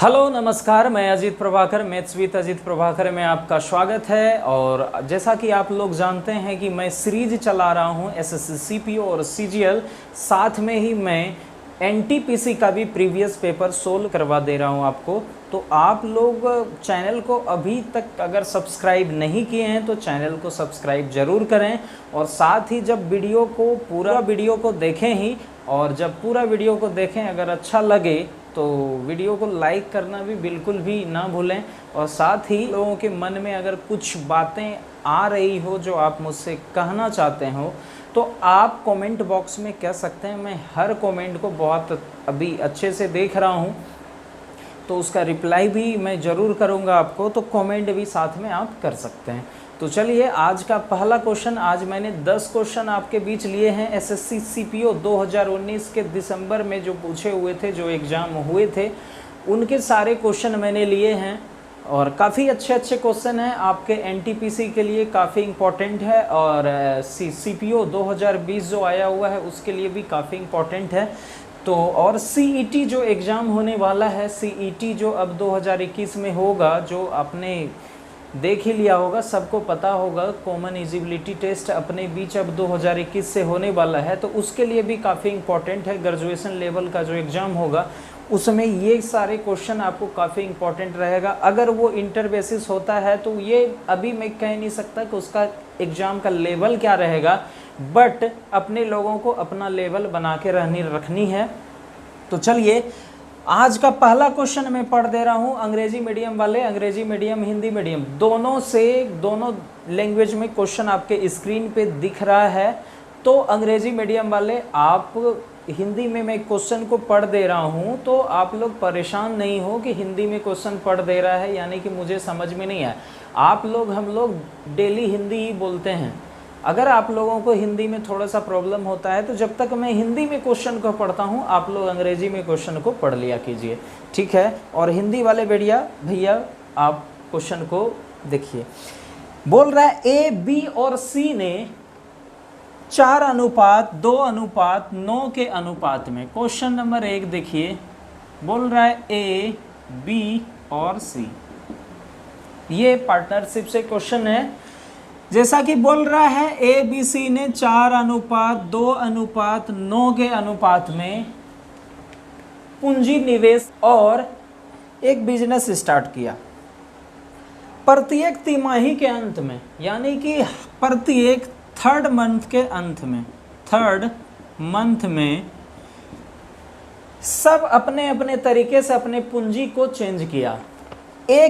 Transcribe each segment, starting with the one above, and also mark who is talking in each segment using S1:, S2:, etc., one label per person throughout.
S1: Hello नमस्कार, मैं Ajit Prabhakar, maths with Ajit Prabhakar में आपका स्वागत है। और जैसा कि आप लोग जानते हैं कि मैं सीरीज चला रहा हूं एसएससी सीपीओ और सीजीएल, साथ में ही मैं एनटीपीसी का भी प्रीवियस पेपर सोल्व करवा दे रहा हूं आपको। तो आप लोग चैनल को अभी तक अगर सब्सक्राइब नहीं किए हैं तो चैनल को सब्सक्राइब ज़रूर करें, और साथ ही जब पूरा वीडियो को देखें ही, और जब पूरा वीडियो को देखें अगर अच्छा लगे तो वीडियो को लाइक करना भी बिल्कुल भी ना भूलें। और साथ ही लोगों के मन में अगर कुछ बातें आ रही हो जो आप मुझसे कहना चाहते हो तो आप कमेंट बॉक्स में कह सकते हैं। मैं हर कमेंट को बहुत अभी अच्छे से देख रहा हूं, तो उसका रिप्लाई भी मैं ज़रूर करूंगा आपको, तो कमेंट भी साथ में आप कर सकते हैं। तो चलिए, आज का पहला क्वेश्चन, आज मैंने 10 क्वेश्चन आपके बीच लिए हैं एसएससी सीपीओ 2019 के दिसंबर में जो पूछे हुए थे, जो एग्ज़ाम हुए थे, उनके सारे क्वेश्चन मैंने लिए हैं। और काफ़ी अच्छे क्वेश्चन हैं आपके एनटीपीसी के लिए, काफ़ी इम्पोर्टेंट है। और सीपीओ 2020 जो आया हुआ है उसके लिए भी काफ़ी इम्पोर्टेंट है। तो और सीईटी जो एग्ज़ाम होने वाला है, सीईटी जो अब 2021 में होगा, जो आपने देख ही लिया होगा, सबको पता होगा, कॉमन एलिजिबिलिटी टेस्ट अपने बीच अब 2021 से होने वाला है, तो उसके लिए भी काफ़ी इम्पोर्टेंट है। ग्रेजुएशन लेवल का जो एग्ज़ाम होगा उसमें ये सारे क्वेश्चन आपको काफ़ी इम्पोर्टेंट रहेगा। अगर वो इंटर बेसिस होता है तो ये अभी मैं कह नहीं सकता कि उसका एग्ज़ाम का लेवल क्या रहेगा, बट अपने लोगों को अपना लेवल बना के रखनी है। तो चलिए, आज का पहला क्वेश्चन मैं पढ़ दे रहा हूँ। अंग्रेजी मीडियम वाले, अंग्रेजी मीडियम हिंदी मीडियम दोनों लैंग्वेज में क्वेश्चन आपके स्क्रीन पे दिख रहा है। तो अंग्रेजी मीडियम वाले, आप हिंदी में मैं क्वेश्चन को पढ़ दे रहा हूँ, तो आप लोग परेशान नहीं हो कि हिंदी में क्वेश्चन पढ़ दे रहा है यानी कि मुझे समझ में नहीं आया। हम लोग डेली हिंदी ही बोलते हैं। अगर आप लोगों को हिंदी में थोड़ा सा प्रॉब्लम होता है तो जब तक मैं हिंदी में क्वेश्चन को पढ़ता हूँ आप लोग अंग्रेजी में क्वेश्चन को पढ़ लिया कीजिए, ठीक है। और हिंदी वाले भैया आप क्वेश्चन को देखिए। बोल रहा है ए, बी और सी ने 4:2:9 के अनुपात में, क्वेश्चन नंबर 1 देखिए, बोल रहा है ए, बी और सी, ये पार्टनरशिप से क्वेश्चन है। जैसा कि बोल रहा है ए बी सी ने 4:2:9 के अनुपात में पूंजी निवेश और एक बिजनेस स्टार्ट किया। प्रत्येक तिमाही के अंत में, यानी कि प्रत्येक थर्ड मंथ में सब अपने अपने तरीके से अपने पूंजी को चेंज किया। ए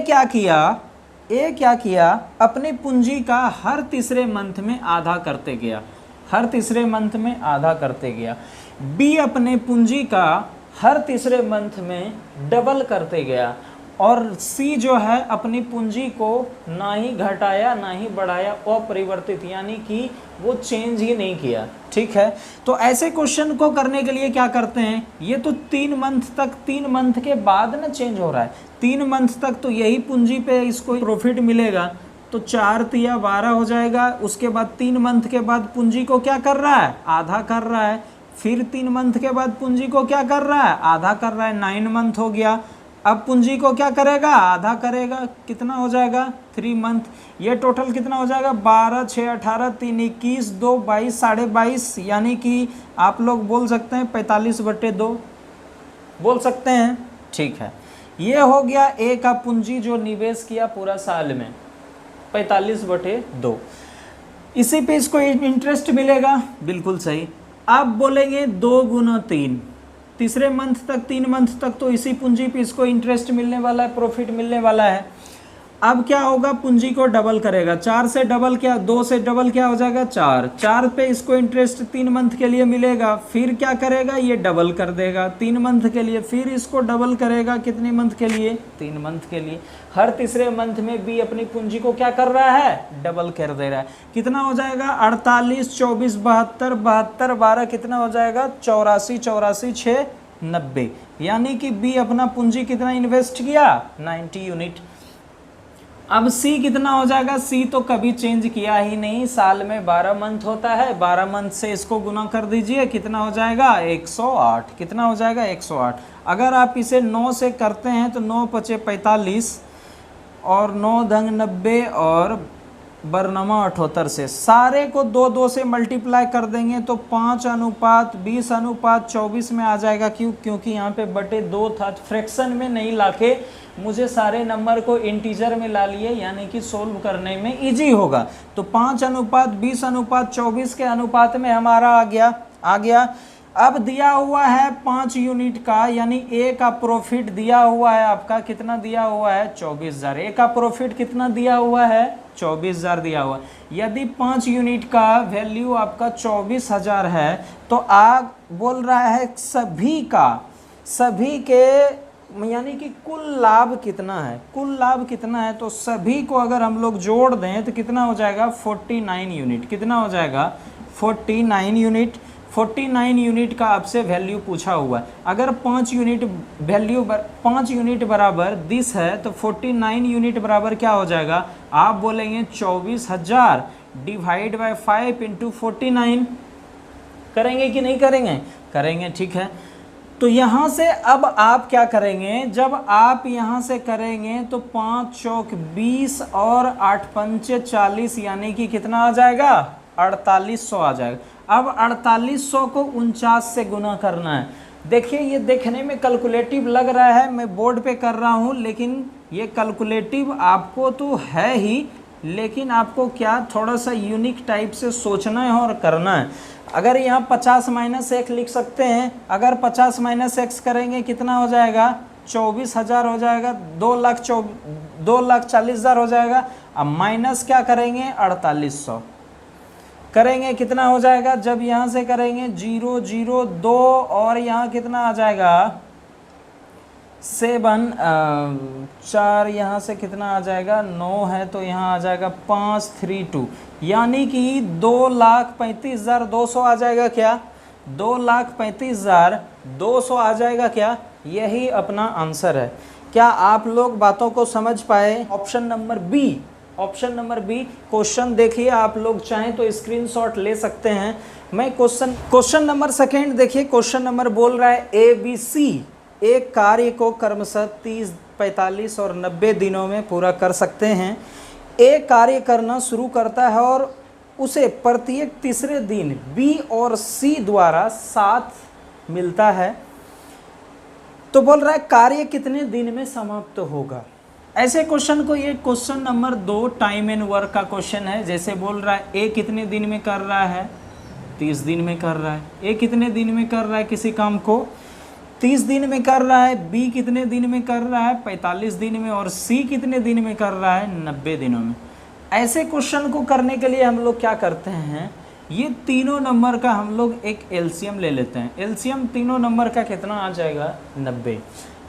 S1: क्या किया, अपनी पूंजी का हर तीसरे मंथ में आधा करते गया। बी अपने पूंजी का हर तीसरे मंथ में डबल करते गया। और सी जो है अपनी पूंजी को ना ही घटाया ना ही बढ़ाया, अपरिवर्तित, यानी कि वो चेंज ही नहीं किया, ठीक है। तो ऐसे क्वेश्चन को करने के लिए क्या करते हैं, ये तो 3 मंथ के बाद ना चेंज हो रहा है। 3 मंथ तक तो यही पूंजी पे इसको प्रॉफिट मिलेगा, तो 4 तिया 12 हो जाएगा। उसके बाद 3 मंथ के बाद पूंजी को क्या कर रहा है, आधा कर रहा है। फिर 3 मंथ के बाद पूंजी को क्या कर रहा है, आधा कर रहा है। 9 मंथ हो गया। अब पूंजी को क्या करेगा, आधा करेगा। कितना हो जाएगा, 3 मंथ। ये टोटल कितना हो जाएगा, 12, 6, 18, 3, 21, 2, 22, 22.5, यानी कि आप लोग बोल सकते हैं 45/2 बोल सकते हैं, ठीक है। ये हो गया ए का पूंजी जो निवेश किया पूरा साल में, 45/2। इसी पे इसको इंटरेस्ट मिलेगा, बिल्कुल सही। अब बोलेंगे 2 गुना 3, तीसरे मंथ तक, 3 मंथ तक तो इसी पूंजी पे इसको इंटरेस्ट मिलने वाला है, प्रॉफिट मिलने वाला है। अब क्या होगा, पूंजी को डबल करेगा। 4 से डबल क्या, 2 से डबल क्या हो जाएगा, 4 पे इसको इंटरेस्ट 3 मंथ के लिए मिलेगा। फिर क्या करेगा, ये डबल कर देगा 3 मंथ के लिए। फिर इसको डबल करेगा कितने मंथ के लिए, 3 मंथ के लिए। हर तीसरे मंथ में भी अपनी पूंजी को क्या कर रहा है, डबल कर दे रहा है। कितना हो जाएगा, 48, 24, 72, 72, 12 कितना हो जाएगा, 84, 84, 6, 90। यानी कि बी अपना पूंजी कितना इन्वेस्ट किया, 90 यूनिट। अब सी कितना हो जाएगा, सी तो कभी चेंज किया ही नहीं, साल में 12 मंथ होता है, 12 मंथ से इसको गुना कर दीजिए, कितना हो जाएगा 108, कितना हो जाएगा 108। अगर आप इसे 9 से करते हैं तो 9 पचे 45 और 9 धंग 90 और बरनमा 78 से सारे को 2 से मल्टीप्लाई कर देंगे तो 5:20:24 में आ जाएगा। क्यों? क्योंकि यहाँ पे बटे 2 था, फ्रैक्शन में नहीं लाके मुझे सारे नंबर को इंटीजर में ला लिए, यानी कि सोल्व करने में इजी होगा। तो 5:20:24 के अनुपात में हमारा आ गया। अब दिया हुआ है 5 यूनिट का, यानी ए का प्रॉफिट दिया हुआ है आपका, कितना दिया हुआ है 24,000। ए का प्रॉफिट कितना दिया हुआ है 24,000 दिया हुआ है। यदि 5 यूनिट का वैल्यू आपका 24,000 है तो आप बोल रहा है सभी के यानी कि कुल लाभ कितना है, तो सभी को अगर हम लोग जोड़ दें तो कितना हो जाएगा 49 यूनिट। कितना हो जाएगा 49 यूनिट। 49 यूनिट का आपसे वैल्यू पूछा हुआ है। अगर 5 यूनिट बराबर 10 है तो 49 यूनिट बराबर क्या हो जाएगा, आप बोलेंगे 24,000 डिवाइड बाय 5 इंटू 49। करेंगे कि नहीं करेंगे? करेंगे, ठीक है। तो यहाँ से अब आप क्या करेंगे, जब आप यहाँ से करेंगे तो 5 चौक 20 और 8 पंचे 40, यानी कि कितना आ जाएगा 4800 आ जाएगा। अब 4800 को 49 से गुना करना है। देखिए ये देखने में कैलकुलेटिव लग रहा है, मैं बोर्ड पे कर रहा हूँ, लेकिन ये कैलकुलेटिव आपको तो है ही, लेकिन आपको क्या थोड़ा सा यूनिक टाइप से सोचना है और करना है। अगर यहाँ 50 - 1 लिख सकते हैं, अगर 50 - 1 करेंगे कितना हो जाएगा 24,000 हो जाएगा, 2,40,000 हो जाएगा। अब माइनस क्या करेंगे 4800 करेंगे, कितना हो जाएगा, जब यहाँ से करेंगे 0 0 2 और यहाँ कितना आ जाएगा 7 4, यहाँ से कितना आ जाएगा 9 है तो यहाँ आ जाएगा 532, यानी कि 2,35,200 आ जाएगा। क्या 2,35,200 आ जाएगा क्या? यही अपना आंसर है। क्या आप लोग बातों को समझ पाए? ऑप्शन नंबर बी क्वेश्चन देखिए, आप लोग चाहें तो स्क्रीनशॉट ले सकते हैं। मैं क्वेश्चन नंबर सेकेंड देखिए। क्वेश्चन नंबर बोल रहा है ABC एक कार्य को क्रमशः 30, 45 और 90 दिनों में पूरा कर सकते हैं। ए कार्य करना शुरू करता है और उसे प्रत्येक तीसरे दिन B और C द्वारा साथ मिलता है। तो बोल रहा है कार्य कितने दिन में समाप्त होगा। ऐसे क्वेश्चन को, ये question number 2 time and work का क्वेश्चन है। जैसे बोल रहा है ए कितने दिन में कर रहा है 30 दिन में कर रहा है। ए कितने दिन में कर रहा है किसी काम को 30 दिन में कर रहा है। बी कितने दिन में कर रहा है 45 दिन में। और सी कितने दिन में कर रहा है 90 दिनों में। ऐसे क्वेश्चन को करने के लिए हम लोग क्या करते हैं, ये तीनों नंबर का हम लोग एक एलसीएम ले लेते हैं। एलसीएम तीनों नंबर का कितना आ जाएगा 90।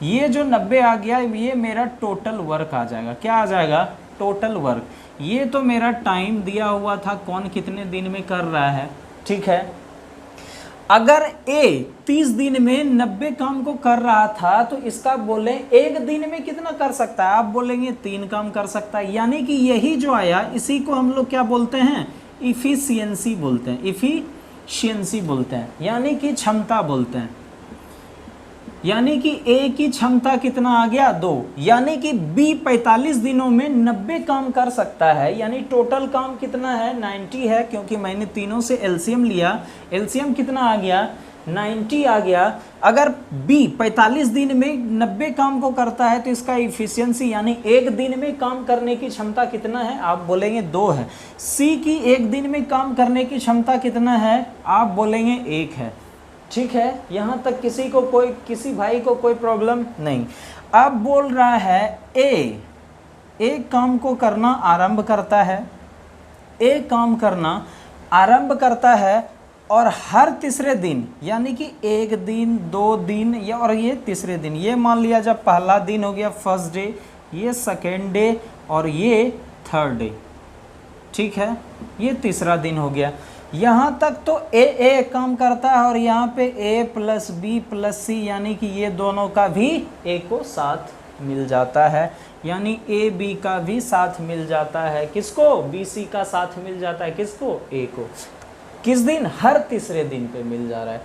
S1: ये जो 90 आ गया ये मेरा टोटल वर्क आ जाएगा। क्या आ जाएगा टोटल वर्क। ये तो मेरा टाइम दिया हुआ था कौन कितने दिन में कर रहा है, ठीक है। अगर ए 30 दिन में 90 काम को कर रहा था तो इसका बोले एक दिन में कितना कर सकता है, आप बोलेंगे 3 काम कर सकता है। यानी कि यही जो आया इसी को हम लोग क्या बोलते हैं इफिशियंसी बोलते हैं। इफिशियंसी बोलते हैं यानी कि क्षमता बोलते हैं। यानी कि ए की क्षमता कितना आ गया 2। यानी कि बी 45 दिनों में 90 काम कर सकता है। यानी टोटल काम कितना है 90 है, क्योंकि मैंने तीनों से एलसीएम लिया। एलसीएम कितना आ गया 90 आ गया। अगर बी 45 दिन में 90 काम को करता है तो इसका इफिशियंसी यानी एक दिन में काम करने की क्षमता कितना है, आप बोलेंगे 2 है। सी की एक दिन में काम करने की क्षमता कितना है, आप बोलेंगे 1 है। ठीक है, यहाँ तक किसी भाई को कोई प्रॉब्लम नहीं। अब बोल रहा है ए एक काम को करना आरंभ करता है। ए काम करना आरंभ करता है और हर तीसरे दिन यानी कि 1 दिन 2 दिन या और ये तीसरे दिन, ये मान लिया जब पहला दिन हो गया फर्स्ट डे, ये सेकेंड डे और ये थर्ड डे, ठीक है, ये तीसरा दिन हो गया। यहाँ तक तो ए काम करता है और यहाँ पे ए प्लस बी प्लस सी यानी कि ये दोनों का भी ए को साथ मिल जाता है। यानी ए बी का भी साथ मिल जाता है। किसको बी सी का साथ मिल जाता है, किसको ए को। किस दिन, हर तीसरे दिन पे मिल जा रहा है।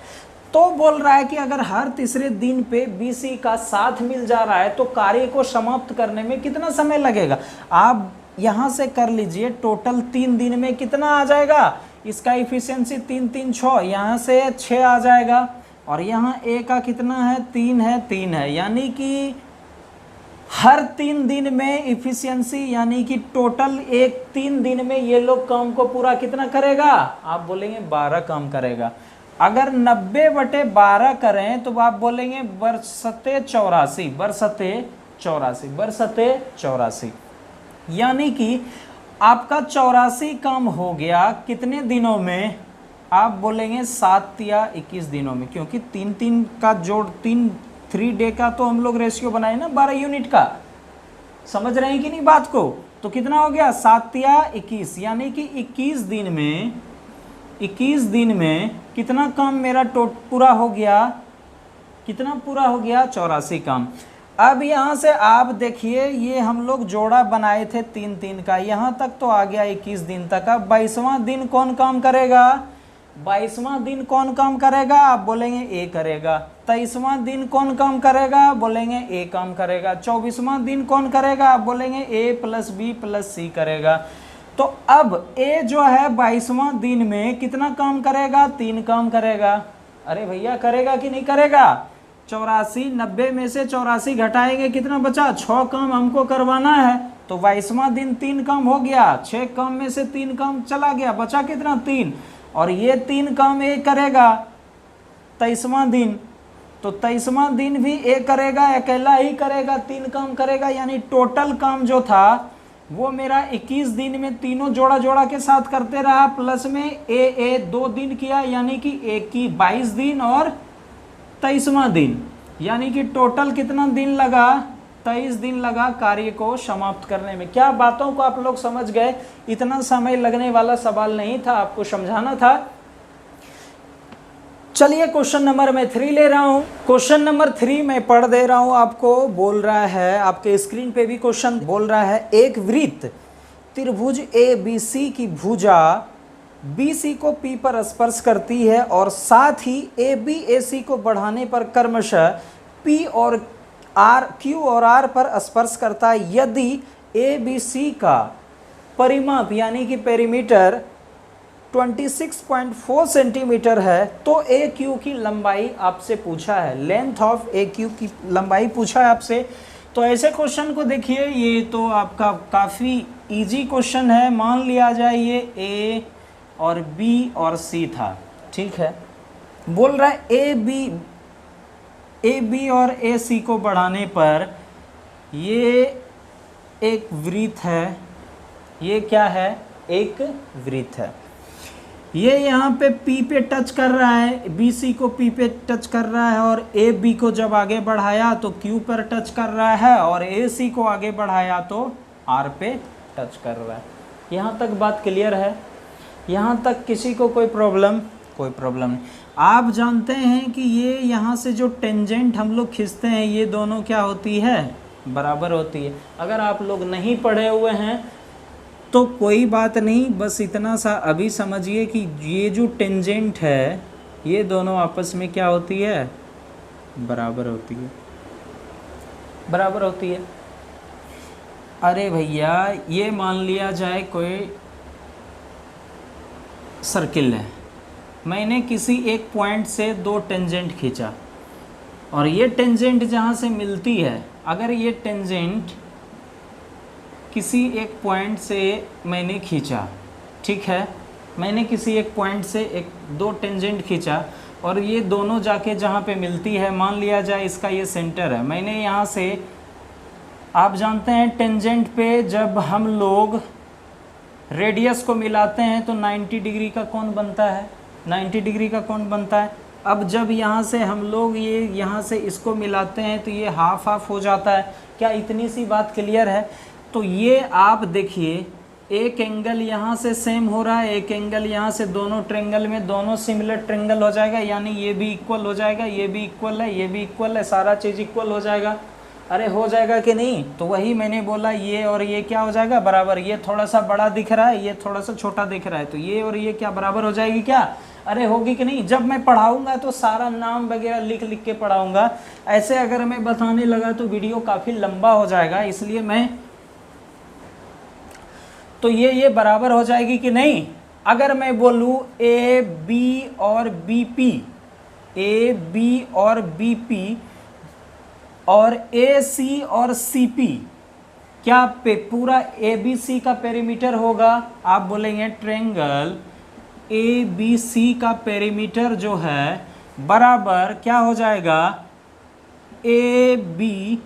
S1: तो बोल रहा है कि अगर हर तीसरे दिन पे BC का साथ मिल जा रहा है तो कार्य को समाप्त करने में कितना समय लगेगा। आप यहाँ से कर लीजिए, टोटल 3 दिन में कितना आ जाएगा, इसका इफिशियंसी 3 3 6, यहाँ से 6 आ जाएगा, और यहाँ A का कितना है, 3 है, यानी कि हर 3 दिन में इफिशियंसी, यानी कि टोटल 3 दिन में ये लोग काम को पूरा कितना करेगा, आप बोलेंगे 12 काम करेगा। अगर 90/12 करें तो आप बोलेंगे बरसते 84, यानी कि आपका 84 काम हो गया कितने दिनों में, आप बोलेंगे 7 या 21 दिनों में, क्योंकि 3 का जोड़ 3 डे का तो हम लोग रेशियो बनाए ना 12 यूनिट का। समझ रहे हैं कि नहीं बात को। तो कितना हो गया 7 या 21, यानी कि 21 दिन में कितना काम मेरा पूरा हो गया, कितना पूरा हो गया 84 काम। अब यहाँ से आप देखिए, ये हम लोग जोड़ा बनाए थे 3 का, यहाँ तक तो आ गया 21 दिन तक। अब 22वां दिन कौन काम करेगा, 22वां दिन कौन काम करेगा, आप बोलेंगे ए करेगा। 23वां दिन कौन काम करेगा, बोलेंगे ए काम करेगा। 24वां दिन कौन करेगा, आप बोलेंगे ए प्लस बी प्लस सी करेगा। तो अब ए जो है 22वां दिन में कितना काम करेगा, 3 काम करेगा। अरे भैया करेगा कि नहीं करेगा, 84, 90 में से 84 घटाएंगे कितना बचा, 6 काम हमको करवाना है। तो 22वां दिन 3 काम हो गया, 6 काम में से 3 काम चला गया, बचा कितना 3, और ये 3 काम ए करेगा 23वां दिन। तो 23वां दिन भी ए करेगा, अकेला ही करेगा, 3 काम करेगा, यानी टोटल काम जो था वो मेरा 21 दिन में तीनों जोड़ा के साथ करते रहा, प्लस में ए 2 दिन किया, यानी कि ए की 22 दिन और 23वां दिन, यानी कि टोटल कितना दिन लगा, 23 दिन लगा कार्य को समाप्त करने में। क्या बातों को आप लोग समझ गए, इतना समय लगने वाला सवाल नहीं था, आपको समझाना था। चलिए क्वेश्चन नंबर मैं 3 ले रहा हूं। क्वेश्चन नंबर 3 मैं पढ़ दे रहा हूं आपको। बोल रहा है, आपके स्क्रीन पे भी क्वेश्चन बोल रहा है, एक वृत्त त्रिभुज ABC की भुजा BC को P पर स्पर्श करती है और साथ ही AB AC को बढ़ाने पर क्रमशः P और Q और R पर स्पर्श करता है। यदि ABC का परिमाप यानी कि पेरीमीटर 26.4 सेंटीमीटर है तो AQ की लंबाई आपसे पूछा है, लेंथ ऑफ AQ की लंबाई पूछा है आपसे। तो ऐसे क्वेश्चन को देखिए, ये तो आपका काफ़ी इजी क्वेश्चन है। मान लिया जाए ये A और B और C था, ठीक है। बोल रहा है AB और AC को बढ़ाने पर ये एक वृत्त है, ये क्या है, एक वृत्त है। ये यहाँ पे P पे टच कर रहा है, BC को P पे टच कर रहा है, और AB को जब आगे बढ़ाया तो Q पर टच कर रहा है, और AC को आगे बढ़ाया तो R पे टच कर रहा है। यहाँ तक बात क्लियर है, यहाँ तक किसी को कोई प्रॉब्लम नहीं। आप जानते हैं कि ये यहाँ से जो टेंजेंट हम लोग खींचते हैं ये दोनों क्या होती है, बराबर होती है। अगर आप लोग नहीं पढ़े हुए हैं तो कोई बात नहीं, बस इतना सा अभी समझिए कि ये जो टेंजेंट है ये दोनों आपस में क्या होती है, बराबर होती है। अरे भैया ये मान लिया जाए कोई सर्किल है, मैंने किसी एक पॉइंट से 2 टेंजेंट खींचा, और ये टेंजेंट जहाँ से मिलती है, अगर ये टेंजेंट किसी एक पॉइंट से मैंने खींचा, ठीक है, मैंने किसी एक पॉइंट से 2 टेंजेंट खींचा, और ये दोनों जाके जहाँ पे मिलती है, मान लिया जाए इसका ये सेंटर है। मैंने यहाँ से, आप जानते हैं टेंजेंट पे जब हम लोग रेडियस को मिलाते हैं तो 90 डिग्री का कोण बनता है, 90 डिग्री का कोण बनता है। अब जब यहाँ से हम लोग ये यहाँ से इसको मिलाते हैं तो ये हाफ हाफ हो जाता है। क्या इतनी सी बात क्लियर है? तो ये आप देखिए, एक एंगल यहाँ से सेम हो रहा है, एक एंगल यहाँ से, दोनों ट्रेंगल में दोनों सिमिलर ट्रेंगल हो जाएगा, यानी ये भी इक्वल हो जाएगा, ये भी इक्वल है, ये भी इक्वल है, सारा चीज़ इक्वल हो जाएगा। अरे हो जाएगा कि नहीं? तो वही मैंने बोला, ये और ये क्या हो जाएगा, बराबर। ये थोड़ा सा बड़ा दिख रहा है, ये थोड़ा सा छोटा दिख रहा है, तो ये और ये क्या बराबर हो जाएगी क्या? अरे होगी कि नहीं? जब मैं पढ़ाऊंगा तो सारा नाम वगैरह लिख लिख के पढ़ाऊंगा, ऐसे अगर मैं बताने लगा तो वीडियो काफ़ी लंबा हो जाएगा, इसलिए मैं तो ये बराबर हो जाएगी कि नहीं? अगर मैं बोलूँ ए बी और बी पी, ए बी और बी पी और ए सी और सी पी, क्या पूरा ए बी सी का पेरीमीटर होगा? आप बोलेंगे ट्रायंगल ए बी सी का पेरीमीटर जो है बराबर क्या हो जाएगा? A B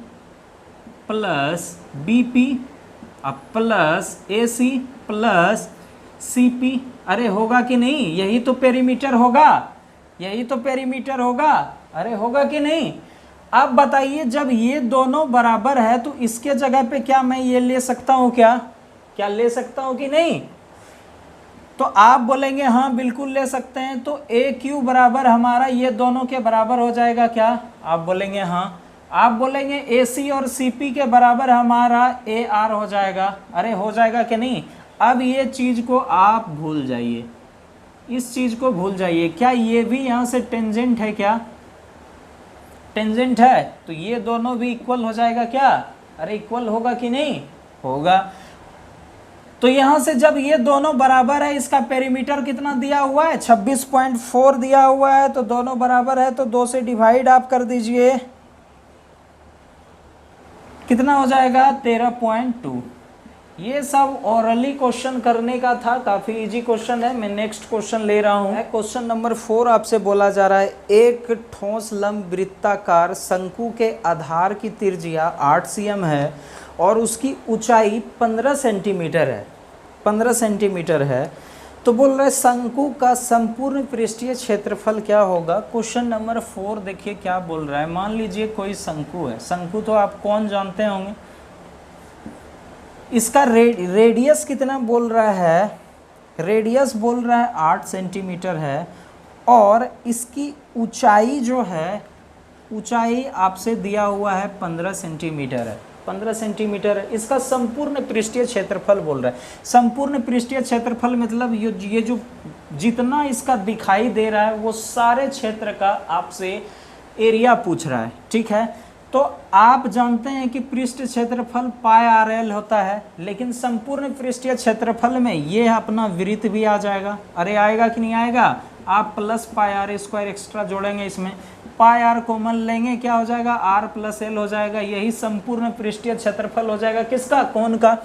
S1: plus B P plus A C plus C P. अरे होगा कि नहीं? यही तो पेरीमीटर होगा, यही तो पेरीमीटर होगा। अरे होगा कि नहीं? अब बताइए, जब ये दोनों बराबर है तो इसके जगह पे क्या मैं ये ले सकता हूँ? क्या ले सकता हूँ कि नहीं? तो आप बोलेंगे हाँ बिल्कुल ले सकते हैं। तो ए क्यू बराबर हमारा ये दोनों के बराबर हो जाएगा क्या? आप बोलेंगे हाँ। आप बोलेंगे ए सी और सी पी के बराबर हमारा ए आर हो जाएगा। अरे हो जाएगा कि नहीं? अब ये चीज़ को आप भूल जाइए, इस चीज़ को भूल जाइए। क्या ये भी यहाँ से टेंजेंट है? क्या टेंजेंट है? तो ये दोनों भी इक्वल हो जाएगा क्या? अरे इक्वल होगा कि नहीं? होगा। तो यहां से जब ये दोनों बराबर है, इसका पेरीमीटर कितना दिया हुआ है? 26.4 दिया हुआ है। तो दोनों बराबर है तो 2 से डिवाइड आप कर दीजिए, कितना हो जाएगा? 13.2। ये सब ओरली क्वेश्चन करने का था, काफ़ी इजी क्वेश्चन है। मैं नेक्स्ट क्वेश्चन ले रहा हूँ। क्वेश्चन नंबर 4 आपसे बोला जा रहा है, एक ठोस लंब वृत्ताकार शंकु के आधार की त्रिज्या 8 cm है और उसकी ऊंचाई 15 सेंटीमीटर है, 15 सेंटीमीटर है। तो बोल रहा है शंकु का संपूर्ण पृष्ठीय क्षेत्रफल क्या होगा? क्वेश्चन नंबर 4 देखिए क्या बोल रहा है। मान लीजिए कोई शंकु है, शंकु तो आप कौन जानते होंगे। इसका रेडियस कितना बोल रहा है? रेडियस बोल रहा है 8 सेंटीमीटर है और इसकी ऊंचाई जो है, ऊंचाई आपसे दिया हुआ है 15 सेंटीमीटर है, 15 सेंटीमीटर है। इसका संपूर्ण पृष्ठीय क्षेत्रफल बोल रहा है। संपूर्ण पृष्ठीय क्षेत्रफल मतलब ये जो जितना इसका दिखाई दे रहा है वो सारे क्षेत्र का आपसे एरिया पूछ रहा है, ठीक है। तो आप जानते हैं कि पृष्ठ क्षेत्रफल पाई आर एल होता है, लेकिन संपूर्ण पृष्ठीय क्षेत्रफल में ये अपना वृत्त भी आ जाएगा। अरे आएगा कि नहीं आएगा? आप plus pi r square extra जोड़ेंगे, इसमें पाई आर कॉमन लेंगे, क्या हो जाएगा? आर प्लस एल हो जाएगा। यही संपूर्ण पृष्ठीय क्षेत्रफल हो जाएगा। किसका? कोण का।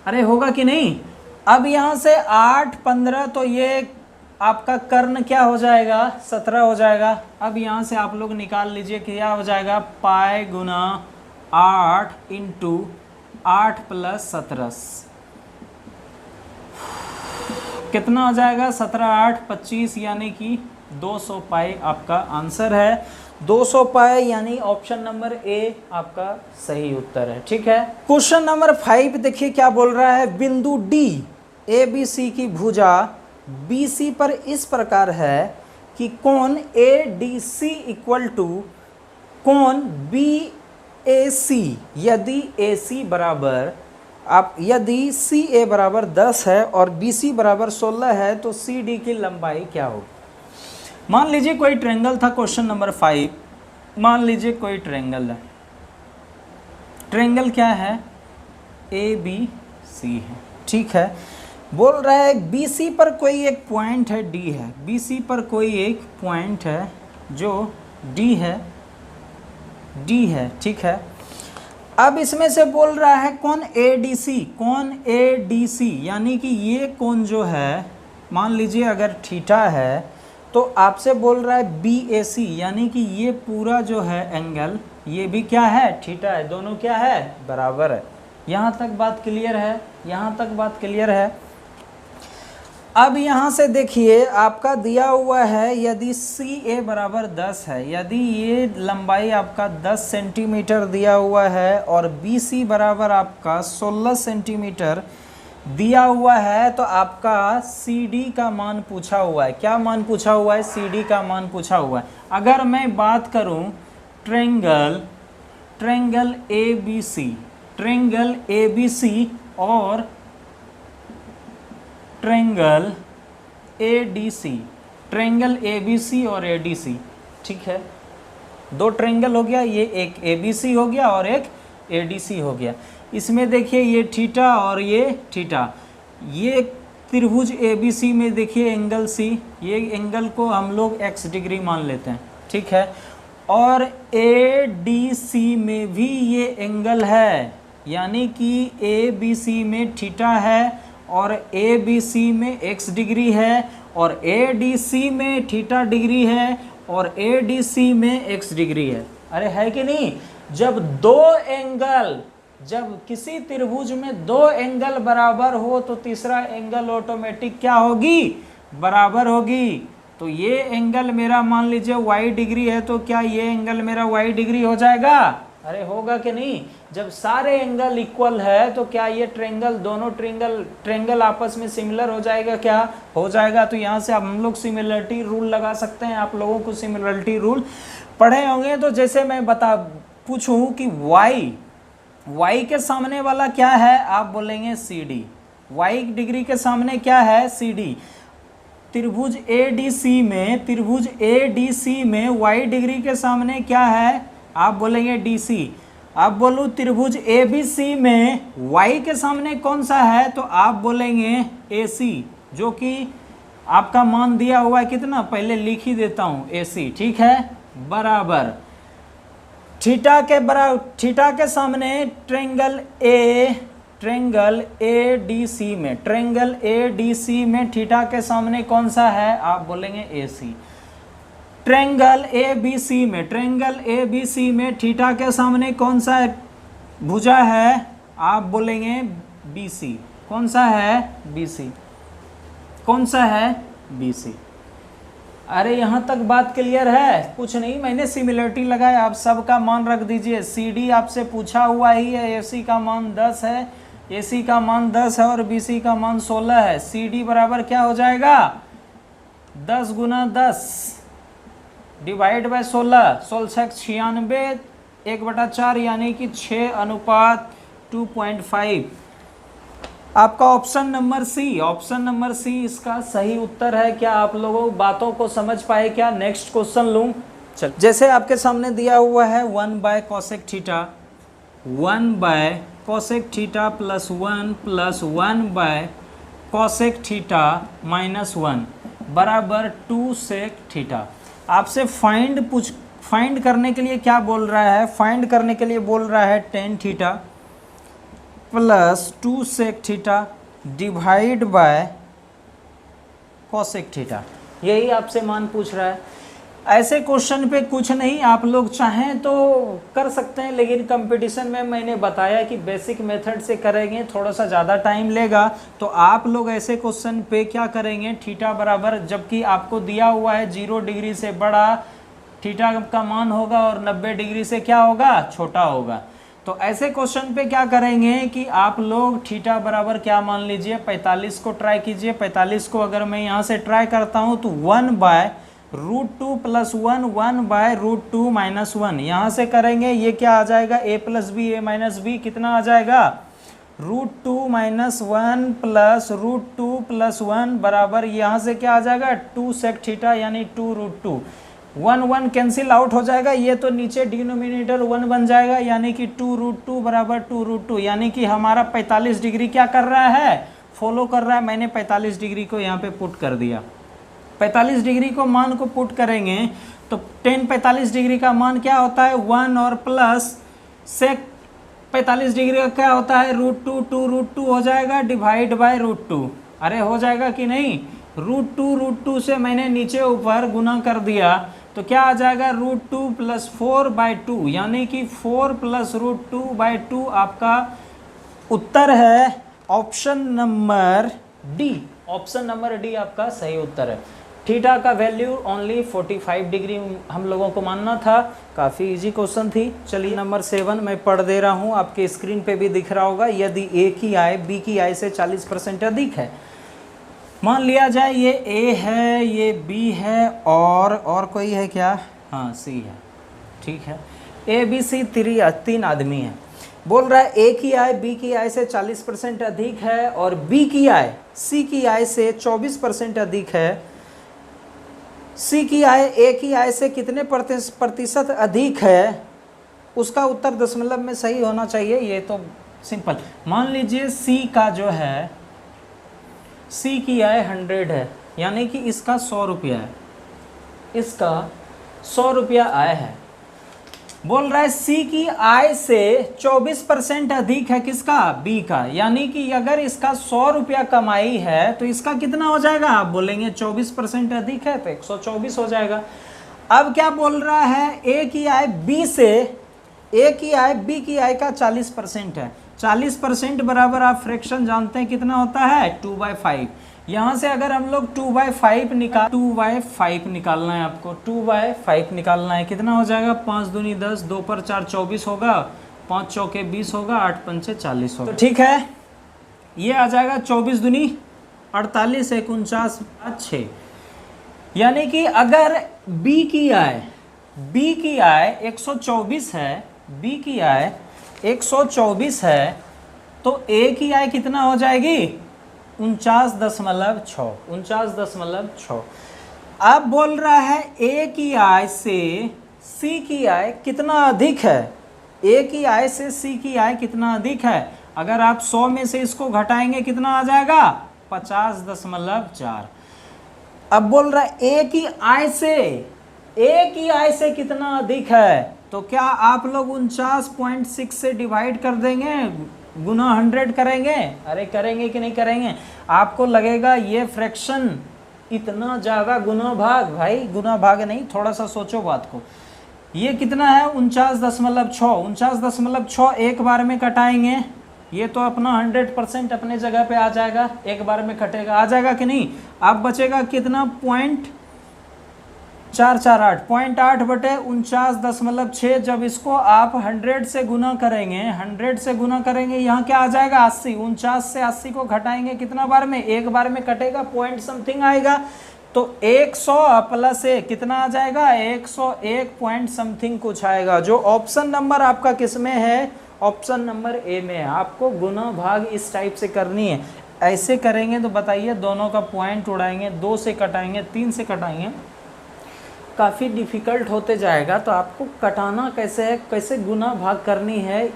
S1: अरे होगा कि नहीं? अब यहाँ से 8 15 तो ये आपका कर्ण क्या हो जाएगा? 17 हो जाएगा। अब यहाँ से आप लोग निकाल लीजिए क्या हो जाएगा? पाई गुना 8 इंटू 8 प्लस 17 कितना हो जाएगा? 17 8 25 यानी कि 200 पाई आपका आंसर है। 200 पाई यानी ऑप्शन नंबर ए आपका सही उत्तर है, ठीक है। क्वेश्चन नंबर 5 देखिए क्या बोल रहा है। बिंदु डी ए बी सी की भुजा बी सी पर इस प्रकार है कि कोण A D C equal to कोण बी ए सी। यदि ए सी बराबर यदि सी ए बराबर 10 है और बी सी बराबर 16 है तो सी डी की लंबाई क्या होगी? मान लीजिए कोई ट्रायंगल था। क्वेश्चन नंबर 5, मान लीजिए कोई ट्रायंगल है। ट्रायंगल क्या है? ए बी सी है, ठीक है। बोल रहा है बी सी पर कोई एक पॉइंट है, डी है। बी सी पर कोई एक पॉइंट है जो डी है, ठीक है। अब इसमें से बोल रहा है कोण ए डी सी, कोण ए डी सी यानी कि ये कोण जो है, मान लीजिए अगर थीटा है तो आपसे बोल रहा है बी ए सी यानी कि ये पूरा जो है एंगल, ये भी क्या है? थीटा है। दोनों क्या है? बराबर है। यहाँ तक बात क्लियर है? यहाँ तक बात क्लियर है। अब यहाँ से देखिए आपका दिया हुआ है, यदि सी ए बराबर 10 है, यदि ये लंबाई आपका 10 सेंटीमीटर दिया हुआ है और बी सी बराबर आपका 16 सेंटीमीटर दिया हुआ है, तो आपका सी डी का मान पूछा हुआ है। क्या मान पूछा हुआ है? सी डी का मान पूछा हुआ है। अगर मैं बात करूं triangle A B C, triangle A B C और ट्रायंगल ADC, ट्रायंगल ABC और ADC, ठीक है, दो ट्रायंगल हो गया, ये एक ABC हो गया और एक ADC हो गया। इसमें देखिए ये थीटा और ये थीटा, ये त्रिभुज ABC में देखिए एंगल C, ये एंगल को हम लोग x डिग्री मान लेते हैं, ठीक है, और ADC में भी ये एंगल है, यानी कि ABC में थीटा है और ABC में x डिग्री है और ADC में थीटा डिग्री है और ADC में x डिग्री है। अरे है कि नहीं? जब किसी त्रिभुज में दो एंगल बराबर हो तो तीसरा एंगल ऑटोमेटिक क्या होगी? बराबर होगी। तो ये एंगल मेरा मान लीजिए y डिग्री है, तो क्या ये एंगल मेरा y डिग्री हो जाएगा? अरे होगा कि नहीं? जब सारे एंगल इक्वल है तो क्या ये ट्रायंगल, दोनों ट्रायंगल आपस में सिमिलर हो जाएगा? क्या हो जाएगा? तो यहाँ से हम लोग सिमिलरिटी रूल लगा सकते हैं। आप लोगों को सिमिलरिटी रूल पढ़े होंगे। तो जैसे मैं पूछूं कि y के सामने वाला क्या है, आप बोलेंगे CD। y डिग्री के सामने क्या है? CD। त्रिभुज ADC में y डिग्री के सामने क्या है? आप बोलेंगे DC। अब बोलूं त्रिभुज ABC में y के सामने कौन सा है? तो आप बोलेंगे AC, जो कि आपका मान दिया हुआ है कितना, पहले लिख ही देता हूं, AC, ठीक है, बराबर थीटा के सामने ट्रायंगल ADC में थीटा के सामने कौन सा है? आप बोलेंगे AC। ट्रायंगल ABC में थीटा के सामने कौन सा भुजा है? आप बोलेंगे BC। कौन सा है? BC। कौन सा है? BC। अरे यहाँ तक बात क्लियर है? कुछ नहीं, मैंने सिमिलरिटी लगाया, आप सबका मान रख दीजिए। CD आपसे पूछा हुआ ही है, AC का मान 10 है, AC का मान 10 है और BC का मान 16 है। CD बराबर क्या हो जाएगा? 10 गुना 10 डिवाइड बाय 16, 96 1/4, यानी कि 6:2.5। आपका ऑप्शन नंबर सी इसका सही उत्तर है। क्या आप लोगों बातों को समझ पाए? क्या नेक्स्ट क्वेश्चन लूं? चल, जैसे आपके सामने दिया हुआ है 1/cosec theta, 1/cosec theta plus 1 plus 1/cosec theta minus 1 बराबर 2 sec थीटा। आपसे फाइंड करने के लिए क्या बोल रहा है? फाइंड करने के लिए बोल रहा है tan theta plus 2 sec theta divide by cosec theta. यही आपसे मान पूछ रहा है। ऐसे क्वेश्चन पे कुछ नहीं, आप लोग चाहें तो कर सकते हैं, लेकिन कंपटीशन में मैंने बताया कि बेसिक मेथड से करेंगे, थोड़ा सा ज़्यादा टाइम लेगा। तो आप लोग ऐसे क्वेश्चन पे क्या करेंगे? थीटा बराबर, जबकि आपको दिया हुआ है 0 डिग्री से बड़ा थीटा का मान होगा और 90 डिग्री से क्या होगा? छोटा होगा। तो ऐसे क्वेश्चन पे क्या करेंगे कि आप लोग थीटा बराबर क्या मान लीजिए? 45 को ट्राई कीजिए। 45 को अगर मैं यहाँ से ट्राई करता हूँ तो 1/√2 प्लस 1/√2 माइनस 1, यहाँ से करेंगे, ये क्या आ जाएगा? a plus B, a minus B, कितना आ जाएगा? √2 माइनस 1 प्लस √2 प्लस 1 बराबर, यहाँ से क्या आ जाएगा? 2 sec थीटा, यानी 2√2। 1 कैंसिल आउट हो जाएगा, ये तो नीचे डिनोमिनेटर 1 बन जाएगा, यानी कि 2√2 बराबर 2√2, यानी कि हमारा 45 डिग्री क्या कर रहा है? फॉलो कर रहा है। मैंने 45 डिग्री को यहाँ पे पुट कर दिया। 45 डिग्री को मान को पुट करेंगे तो tan 45 डिग्री का मान क्या होता है? 1 और प्लस sec 45 डिग्री का क्या होता है? √2, 2√2 हो जाएगा डिवाइड बाय √2। अरे हो जाएगा कि नहीं? √2 से मैंने नीचे ऊपर गुना कर दिया तो क्या आ जाएगा? √2 प्लस 4/2, यानी कि 4 प्लस √2/2 आपका उत्तर है। Option number D. Option number D आपका सही उत्तर है। थीटा का वैल्यू ओनली 45 डिग्री हम लोगों को मानना था। काफ़ी इजी क्वेश्चन थी। चलिए नंबर 7 मैं पढ़ दे रहा हूँ, आपके स्क्रीन पे भी दिख रहा होगा। यदि ए की आय बी की आय से 40% अधिक है, मान लिया जाए ये ए है, ये बी है और कोई है क्या? हाँ सी है, ठीक है। ए बी सी 3 आदमी हैं। बोल रहा है ए की आय बी की आय से 40% अधिक है और बी की आय सी की आय से 24% अधिक है। सी की आय ए की आय से कितने प्रतिशत अधिक है, उसका उत्तर दशमलव में सही होना चाहिए। ये तो सिंपल, मान लीजिए सी का जो है, सी की आय 100 है, यानी कि इसका 100 रुपया है, इसका 100 रुपया आय है। बोल रहा है सी की आय से 24% अधिक है किसका, बी का, यानी कि अगर इसका 100 रुपया कमाई है तो इसका कितना हो जाएगा, आप बोलेंगे 24% अधिक है तो 124 हो जाएगा। अब क्या बोल रहा है, ए की आय बी से, ए की आय बी की आय का 40% है। 40% बराबर आप फ्रैक्शन जानते हैं कितना होता है, 2/5। यहाँ से अगर हम लोग 2/5 निकालना है, आपको 2/5 निकालना है, कितना हो जाएगा, 5 दूनी 10, 2 पर 4 24 होगा, 5 चौके 20 होगा, 8 पंचे 40 होगा। तो ठीक है, ये आ जाएगा 24 दूनी 48, 49 6, यानी कि अगर बी की आय 124 है, बी की आय 124 है, तो ए की आय कितना हो जाएगी, 49.6। अब बोल रहा है ए की आय से सी की आय कितना अधिक है, ए की आय से सी की आय कितना अधिक है। अगर आप 100 में से इसको घटाएंगे कितना आ जाएगा, 50.4। अब बोल रहा है ए की आय से कितना अधिक है, तो क्या आप लोग 49.6 से डिवाइड कर देंगे, गुना 100 करेंगे, अरे करेंगे कि नहीं करेंगे। आपको लगेगा ये फ्रैक्शन इतना ज़्यादा गुना भाग, भाई गुना भाग नहीं, थोड़ा सा सोचो बात को। ये कितना है, 49.6 एक बार में कटाएंगे, ये तो अपना 100% अपने जगह पे आ जाएगा, एक बार में कटेगा, आ जाएगा कि नहीं। अब बचेगा कितना, 0.448, 0.8 बटे 49.6। जब इसको आप 100 से गुना करेंगे, यहाँ क्या आ जाएगा, 80। 49 से 80 को घटाएंगे कितना बार में, एक बार में कटेगा, पॉइंट समथिंग आएगा, तो 100 प्लस 1 कितना आ जाएगा, 101 पॉइंट समथिंग कुछ आएगा। जो ऑप्शन नंबर आपका किस में है, ऑप्शन नंबर ए में है। आपको गुना भाग इस टाइप से करनी है, ऐसे करेंगे तो बताइए, दोनों का पॉइंट उड़ाएंगे, 2 से कटाएंगे, 3 से कटाएंगे, काफ़ी डिफ़िकल्ट होते जाएगा। तो आपको कटाना कैसे है, कैसे गुना भाग करनी है,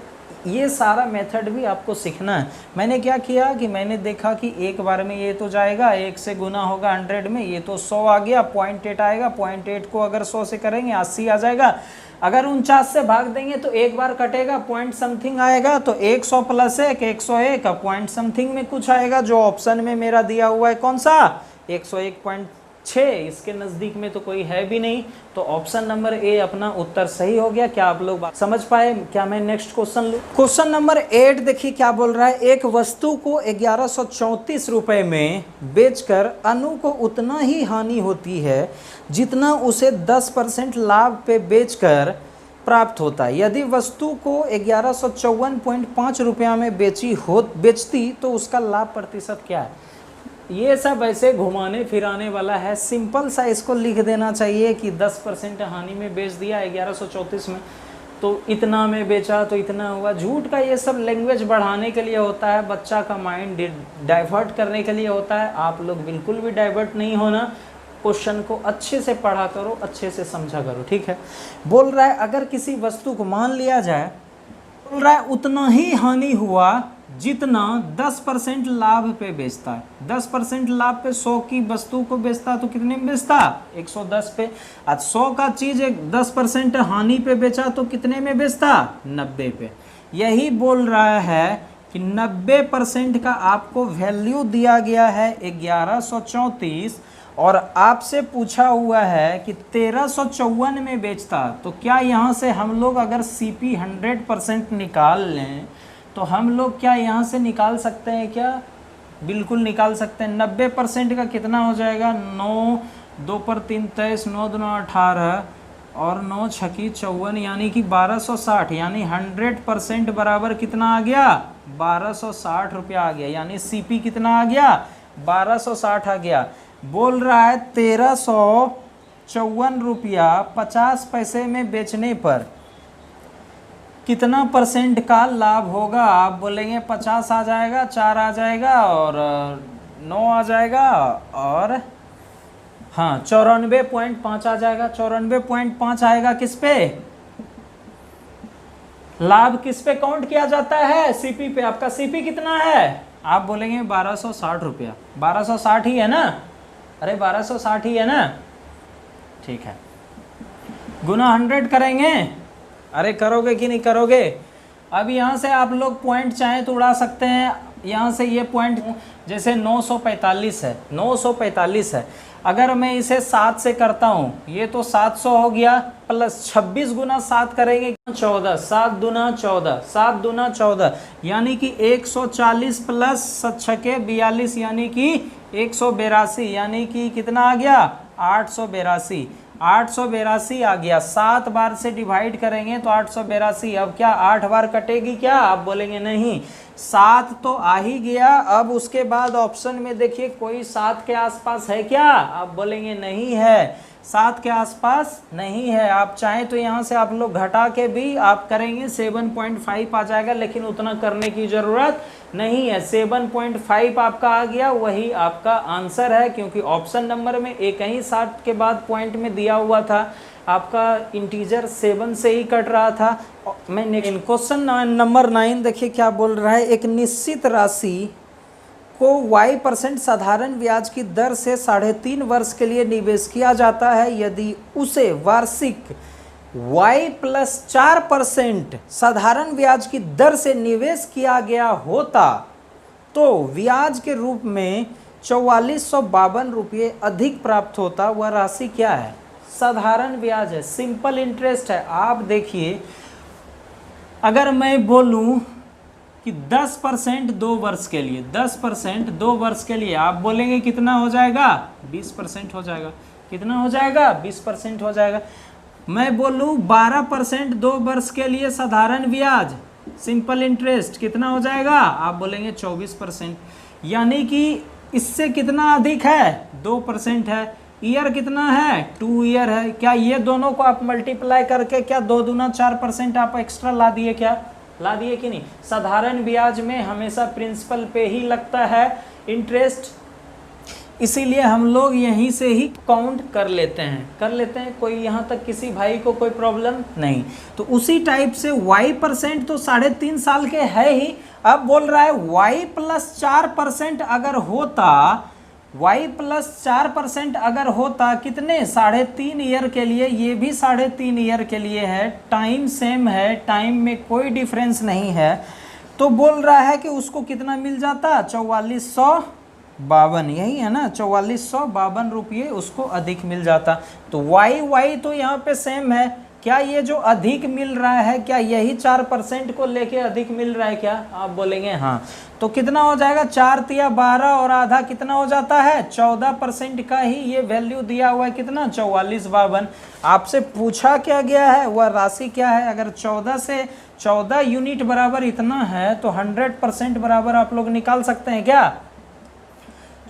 S1: ये सारा मेथड भी आपको सीखना है। मैंने क्या किया कि मैंने देखा कि एक बार में ये तो जाएगा, 1 से गुना होगा 100 में, ये तो 100 आ गया, 0.8 आएगा, 0.8 को अगर 100 से करेंगे 80 आ जाएगा। अगर 49 से भाग देंगे तो एक बार कटेगा, पॉइंट समथिंग आएगा, तो 100 प्लस 1 101, पॉइंट समथिंग में कुछ आएगा। जो ऑप्शन में मेरा दिया हुआ है कौन सा, 101.6, इसके नज़दीक में तो कोई है भी नहीं, तो ऑप्शन नंबर ए अपना उत्तर सही हो गया। क्या आप लोग बात समझ पाए, क्या मैं नेक्स्ट क्वेश्चन लूँ। क्वेश्चन नंबर 8 देखिए क्या बोल रहा है, एक वस्तु को 1134 रुपए में बेचकर अनु को उतना ही हानि होती है जितना उसे 10% लाभ पे बेचकर प्राप्त होता है। यदि वस्तु को 1154.5 रुपया में बेचती तो उसका लाभ प्रतिशत क्या है। ये सब ऐसे घुमाने फिराने वाला है, सिंपल सा इसको लिख देना चाहिए कि 10% हानि में बेच दिया 1134 में, तो इतना में बेचा तो इतना हुआ। झूठ का ये सब लैंग्वेज बढ़ाने के लिए होता है, बच्चा का माइंड डाइवर्ट करने के लिए होता है। आप लोग बिल्कुल भी डाइवर्ट नहीं होना, क्वेश्चन को अच्छे से पढ़ा करो, अच्छे से समझा करो, ठीक है। बोल रहा है अगर किसी वस्तु को मान लिया जाए, बोल रहा है उतना ही हानि हुआ जितना 10% लाभ पे बेचता है। 10% लाभ पे 100 की वस्तु को बेचता तो कितने में बेचता, 110 पे। आज 100 का चीज 10% हानि पे बेचा तो कितने में बेचता, 90 पे। यही बोल रहा है कि 90% का आपको वैल्यू दिया गया है 1134 और आपसे पूछा हुआ है कि 1354 में बेचता, तो क्या यहाँ से हम लोग अगर CP 100% निकाल लें तो हम लोग क्या यहाँ से निकाल सकते हैं क्या, बिल्कुल निकाल सकते हैं। 90% का कितना हो जाएगा, 9 2 पर 3 23, 9 2 18 और 9 छकी 54, यानी कि 1260, यानी 100% बराबर कितना आ गया, 1260 रुपया आ गया। यानी CP कितना आ गया, 1260 आ गया। बोल रहा है 1354 रुपया 50 पैसे में बेचने पर कितना परसेंट का लाभ होगा? आप बोलेंगे 50 आ जाएगा, 4 आ जाएगा और 9 आ जाएगा और हाँ 94.5 आ जाएगा। 94.5 आएगा किस पे? लाभ किस पे काउंट किया जाता है? सीपी पे। आपका सीपी कितना है? आप बोलेंगे 1260 रुपया। 1260 ही है ना? अरे 1260 ही है ना? ठीक है, गुना 100 करेंगे। अरे करोगे कि नहीं करोगे? अब यहाँ से आप लोग पॉइंट चाहें तो उड़ा सकते हैं। यहाँ से ये पॉइंट जैसे 945 है, 945 है। अगर मैं इसे 7 से करता हूँ, ये तो 700 हो गया, प्लस 26 गुना 7 करेंगे 14, 7 दूना 14, 7 दूना 14, यानी कि 140 प्लस 7 42, यानी कि 182, यानी कि कितना आ गया? 882। 882 आ गया। 7 बार से डिवाइड करेंगे तो 882। अब क्या 8 बार कटेगी क्या? आप बोलेंगे नहीं, 7 तो आ ही गया। अब उसके बाद ऑप्शन में देखिए कोई 7 के आसपास है क्या? आप बोलेंगे नहीं है, 7 के आसपास नहीं है। आप चाहें तो यहाँ से आप लोग घटा के भी आप करेंगे 7.5 आ जाएगा, लेकिन उतना करने की ज़रूरत नहीं है। 7.5 आपका आ गया, वही आपका आंसर है, क्योंकि ऑप्शन नंबर में एक ही 7 के बाद पॉइंट में दिया हुआ था, आपका इंटीजर 7 से ही कट रहा था। मैं क्वेश्चन नंबर 9 देखिए क्या बोल रहा है। एक निश्चित राशि को y% साधारण ब्याज की दर से 3.5 वर्ष के लिए निवेश किया जाता है। यदि उसे वार्षिक y+4% साधारण ब्याज की दर से निवेश किया गया होता तो ब्याज के रूप में 4452 रुपये अधिक प्राप्त होता। वह राशि क्या है? साधारण ब्याज है, सिंपल इंटरेस्ट है। आप देखिए, अगर मैं बोलूं कि 10% 2 वर्ष के लिए, 10% 2 वर्ष के लिए, आप बोलेंगे कितना हो जाएगा? 20% हो जाएगा। कितना हो जाएगा? 20% हो जाएगा। मैं बोलूं 12% 2 वर्ष के लिए साधारण ब्याज, सिंपल इंटरेस्ट, कितना हो जाएगा? आप बोलेंगे 24%, यानी कि इससे कितना अधिक है? 2% है। ईयर कितना है? 2 ईयर है। क्या ये दोनों को आप मल्टीप्लाई करके क्या 2 दूना 4% आप एक्स्ट्रा ला दिए? क्या ला दिए कि नहीं? साधारण ब्याज में हमेशा प्रिंसिपल पे ही लगता है इंटरेस्ट, इसीलिए हम लोग यहीं से ही काउंट कर लेते हैं। कोई यहाँ तक किसी भाई को कोई प्रॉब्लम नहीं। तो उसी टाइप से y% तो 3.5 साल के है ही। अब बोल रहा है y+4% अगर होता, y+4% अगर होता कितने? 3.5 ईयर के लिए, ये भी 3.5 ईयर के लिए है, टाइम सेम है, टाइम में कोई डिफरेंस नहीं है। तो बोल रहा है कि उसको कितना मिल जाता? 4452, यही है ना? 4452 रुपये उसको अधिक मिल जाता। तो y तो यहाँ पे सेम है। क्या ये जो अधिक मिल रहा है, क्या यही 4% को लेके अधिक मिल रहा है क्या? आप बोलेंगे हाँ। तो कितना हो जाएगा? 4 तिया 12 और आधा कितना हो जाता है? 14% का ही ये वैल्यू दिया हुआ है। कितना? 4452। आपसे पूछा क्या गया है? वह राशि क्या है? अगर 14 से 14 यूनिट बराबर इतना है तो 100% बराबर आप लोग निकाल सकते हैं क्या?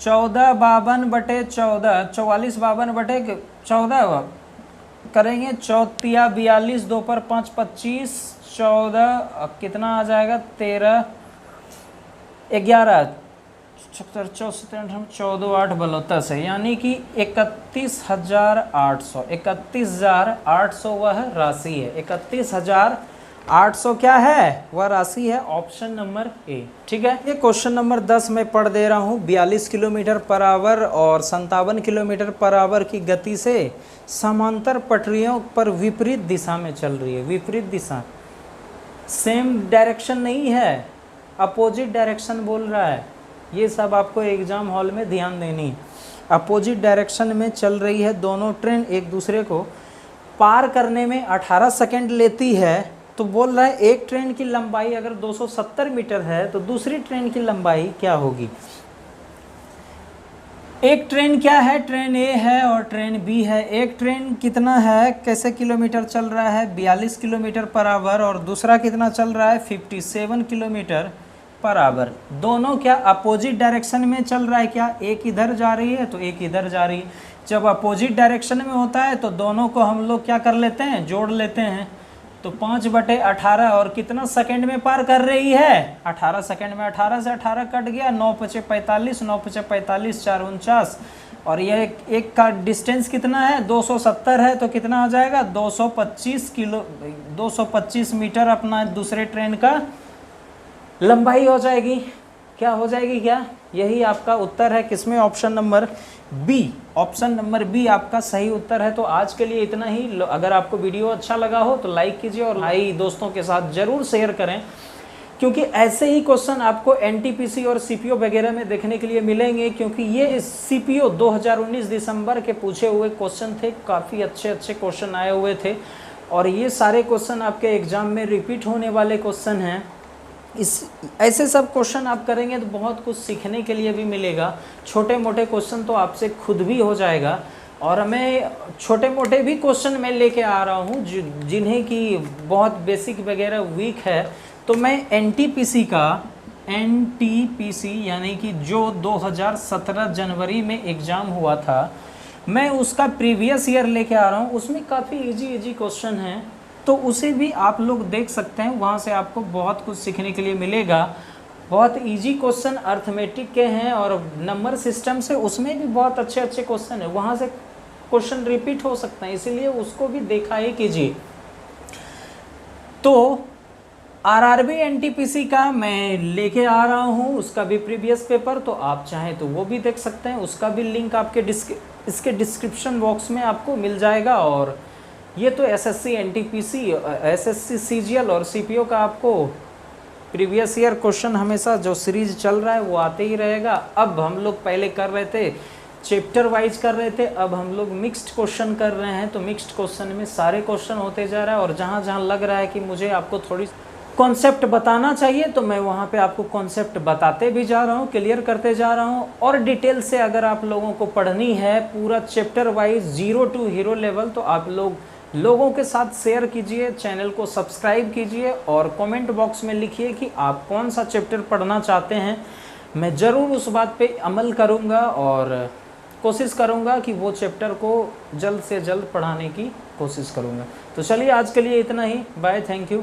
S1: 1452/14, 4452/14 करेंगे। 4 42, 2 पर 5 25, 14 कितना आ जाएगा? 13 11 14 8 बलौता से, यानी कि 31,800। 31,800 वह राशि है। 31,800 क्या है? वह राशि है। Option number A. ठीक है, ये क्वेश्चन नंबर 10 में पढ़ दे रहा हूँ। 42 किलोमीटर पर आवर और 57 किलोमीटर पर आवर की गति से समांतर पटरियों पर विपरीत दिशा में चल रही है। विपरीत दिशा, सेम डायरेक्शन नहीं है, अपोजिट डायरेक्शन बोल रहा है। ये सब आपको एग्जाम हॉल में ध्यान देनी है। अपोजिट डायरेक्शन में चल रही है दोनों ट्रेन, एक दूसरे को पार करने में 18 सेकंड लेती है। तो बोल रहा है एक ट्रेन की लंबाई अगर 270 मीटर है तो दूसरी ट्रेन की लंबाई क्या होगी? एक ट्रेन क्या है? ट्रेन ए है और ट्रेन बी है। एक ट्रेन कितना है, कैसे किलोमीटर चल रहा है? 42 किलोमीटर पर आवर, और दूसरा कितना चल रहा है? 57 किलोमीटर पर आवर। दोनों क्या अपोजिट डायरेक्शन में चल रहा है क्या? एक इधर जा रही है तो एक इधर जा रही है। जब अपोजिट डायरेक्शन में होता है तो दोनों को हम लोग क्या कर लेते हैं? जोड़ लेते हैं। तो 5/18 और कितना सेकंड में पार कर रही है? 18 सेकंड में। 18 से 18 कट गया, 9×5 = 45, 9×5 = 45, 4 × 49, और यह एक का डिस्टेंस कितना है? 270 है, तो कितना हो जाएगा? 225 मीटर अपना दूसरे ट्रेन का लंबाई हो जाएगी। क्या हो जाएगी? क्या यही आपका उत्तर है किसमें? Option number B. Option number B आपका सही उत्तर है। तो आज के लिए इतना ही। अगर आपको वीडियो अच्छा लगा हो तो लाइक कीजिए और भाई दोस्तों के साथ जरूर शेयर करें, क्योंकि ऐसे ही क्वेश्चन आपको एनटीपीसी और सीपीओ वगैरह में देखने के लिए मिलेंगे, क्योंकि ये सीपीओ 2019 दिसंबर के पूछे हुए क्वेश्चन थे। काफ़ी अच्छे क्वेश्चन आए हुए थे और ये सारे क्वेश्चन आपके एग्जाम में रिपीट होने वाले क्वेश्चन हैं। ऐसे सब क्वेश्चन आप करेंगे तो बहुत कुछ सीखने के लिए भी मिलेगा। छोटे मोटे क्वेश्चन तो आपसे खुद भी हो जाएगा, और मैं छोटे मोटे भी क्वेश्चन मैं लेके आ रहा हूँ जिन्हें कि बहुत बेसिक वगैरह वीक है। तो मैं एनटीपीसी यानी कि जो 2017 जनवरी में एग्ज़ाम हुआ था, मैं उसका प्रीवियस ईयर लेके आ रहा हूँ। उसमें काफ़ी इजी क्वेश्चन हैं, तो उसे भी आप लोग देख सकते हैं। वहाँ से आपको बहुत कुछ सीखने के लिए मिलेगा। बहुत इजी क्वेश्चन अर्थमेटिक के हैं और नंबर सिस्टम से उसमें भी बहुत अच्छे क्वेश्चन है। वहाँ से क्वेश्चन रिपीट हो सकते हैं, इसीलिए उसको भी देखा ही कीजिए। तो आरआरबी एनटीपीसी का मैं लेके आ रहा हूँ, उसका भी प्रीवियस पेपर, तो आप चाहें तो वो भी देख सकते हैं। उसका भी लिंक आपके इसके डिस्क्रिप्शन बॉक्स में आपको मिल जाएगा। और ये तो एसएससी एनटीपीसी, एसएससी सीजीएल और सीपीओ का आपको प्रीवियस ईयर क्वेश्चन हमेशा जो सीरीज चल रहा है वो आते ही रहेगा। अब हम लोग पहले कर रहे थे चैप्टर वाइज कर रहे थे, अब हम लोग मिक्स्ड क्वेश्चन कर रहे हैं। तो मिक्स्ड क्वेश्चन में सारे क्वेश्चन होते जा रहा है, और जहाँ जहाँ लग रहा है कि मुझे आपको थोड़ी कॉन्सेप्ट बताना चाहिए तो मैं वहाँ पे आपको कॉन्सेप्ट बताते भी जा रहा हूँ, क्लियर करते जा रहा हूँ। और डिटेल से अगर आप लोगों को पढ़नी है पूरा chapter wise 0 to hero level, तो आप लोगों के साथ शेयर कीजिए, चैनल को सब्सक्राइब कीजिए और कमेंट बॉक्स में लिखिए कि आप कौन सा चैप्टर पढ़ना चाहते हैं। मैं ज़रूर उस बात पे अमल करूँगा और कोशिश करूँगा कि वो चैप्टर को जल्द से जल्द पढ़ाने की कोशिश करूँगा। तो चलिए आज के लिए इतना ही। Bye, thank you.